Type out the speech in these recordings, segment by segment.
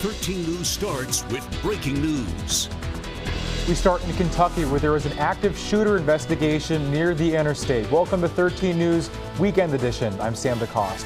13 News starts with breaking news. We start in Kentucky, where there is an active shooter investigation near the interstate. Welcome to 13 News Weekend Edition. I'm Sam DeCoste.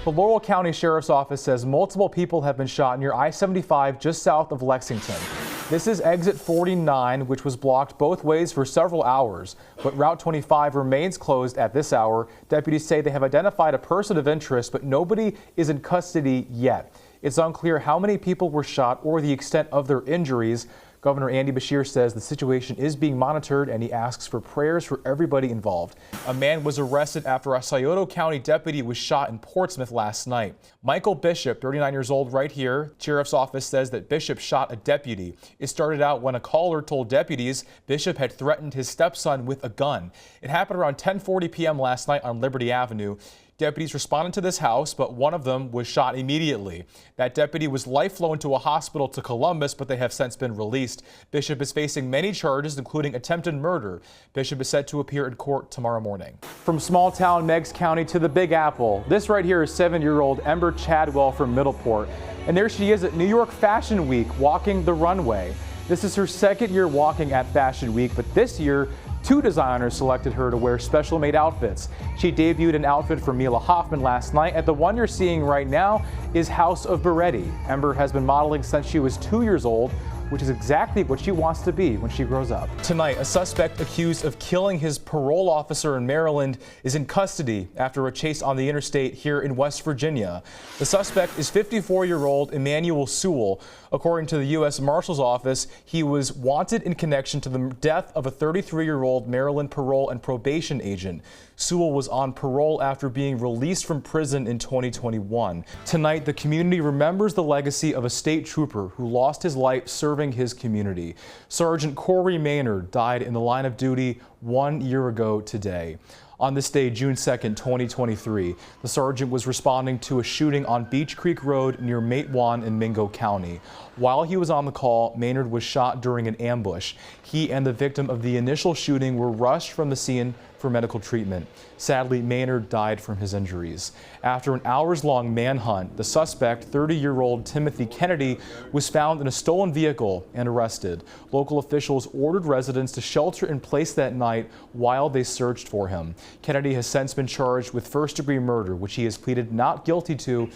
The Laurel County Sheriff's Office says multiple people have been shot near I-75 just south of Lexington. This is exit 49, which was blocked both ways for several hours, but Route 25 remains closed at this hour. Deputies say they have identified a person of interest, but nobody is in custody yet. It's unclear how many people were shot or the extent of their injuries. Governor Andy Beshear says the situation is being monitored, and he asks for prayers for everybody involved. A man was arrested after a Scioto County deputy was shot in Portsmouth last night. Michael Bishop, 39 years old, right here. Sheriff's office says that Bishop shot a deputy. It started out when a caller told deputies Bishop had threatened his stepson with a gun. It happened around 10:40 p.m. last night on Liberty Avenue. Deputies responded to this house, but one of them was shot immediately. That deputy was life flown to a hospital to Columbus, but they have since been released. Bishop is facing many charges, including attempted murder. Bishop is set to appear in court tomorrow morning. From small town Meigs County to the Big Apple, this right here is 7-year-old Ember Chadwell from Middleport. And there she is at New York Fashion Week, walking the runway. This is her second year walking at Fashion Week, but this year, 2 designers selected her to wear special made outfits. She debuted an outfit for Mila Hoffman last night, and the one you're seeing right now is House of Beretti. Ember has been modeling since she was 2 years old, which is exactly what she wants to be when she grows up. Tonight, a suspect accused of killing his parole officer in Maryland is in custody after a chase on the interstate here in West Virginia. The suspect is 54-year-old Emmanuel Sewell. According to the U.S. Marshal's Office, he was wanted in connection to the death of a 33-year-old Maryland parole and probation agent. Sewell was on parole after being released from prison in 2021. Tonight, the community remembers the legacy of a state trooper who lost his life serving his community. Sergeant Corey Maynard died in the line of duty 1 year ago today. On this day, June 2nd, 2023, the sergeant was responding to a shooting on Beach Creek Road near Matewan in Mingo County. While he was on the call, Maynard was shot during an ambush. He and the victim of the initial shooting were rushed from the scene for medical treatment. Sadly, Maynard died from his injuries. After an hours-long manhunt, the suspect, 30-year-old Timothy Kennedy, was found in a stolen vehicle and arrested. Local officials ordered residents to shelter in place that night while they searched for him. Kennedy has since been charged with first-degree murder, which he has pleaded not guilty to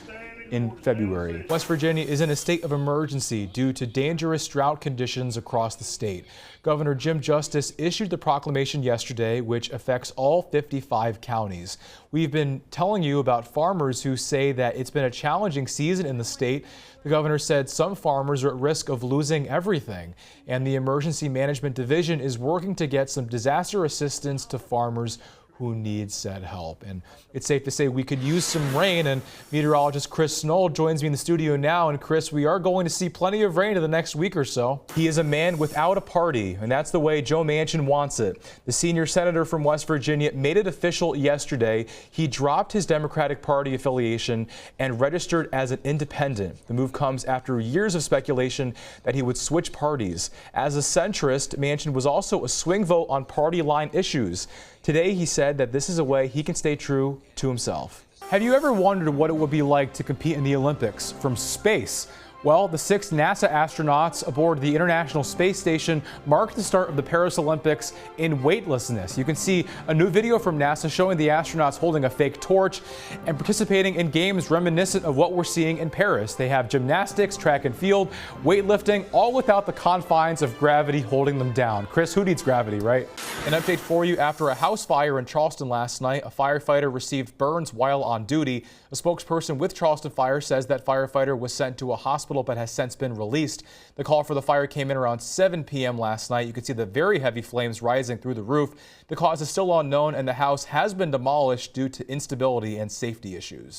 in February. West Virginia is in a state of emergency due to dangerous drought conditions across the state. Governor Jim Justice issued the proclamation yesterday, which affects all 55 counties. We've been telling you about farmers who say that it's been a challenging season in the state. The governor said some farmers are at risk of losing everything, and the Emergency Management Division is working to get some disaster assistance to farmers who needs said help. And it's safe to say we could use some rain, and meteorologist Chris Snow joins me in the studio now. And Chris, we are going to see plenty of rain in the next week or so. He is a man without a party, and that's the way Joe Manchin wants it. The senior senator from West Virginia made it official yesterday. He dropped his Democratic Party affiliation and registered as an independent. The move comes after years of speculation that he would switch parties. As a centrist, Manchin was also a swing vote on party line issues. Today, he said that this is a way he can stay true to himself. Have you ever wondered what it would be like to compete in the Olympics from space? Well, the 6 NASA astronauts aboard the International Space Station marked the start of the Paris Olympics in weightlessness. You can see a new video from NASA showing the astronauts holding a fake torch and participating in games reminiscent of what we're seeing in Paris. They have gymnastics, track and field, weightlifting, all without the confines of gravity holding them down. Chris, who needs gravity, right? An update for you: after a house fire in Charleston last night, a firefighter received burns while on duty. A spokesperson with Charleston Fire says that firefighter was sent to a hospital but has since been released. The call for the fire came in around 7 p.m. last night. You can see the very heavy flames rising through the roof. The cause is still unknown, and the house has been demolished due to instability and safety issues.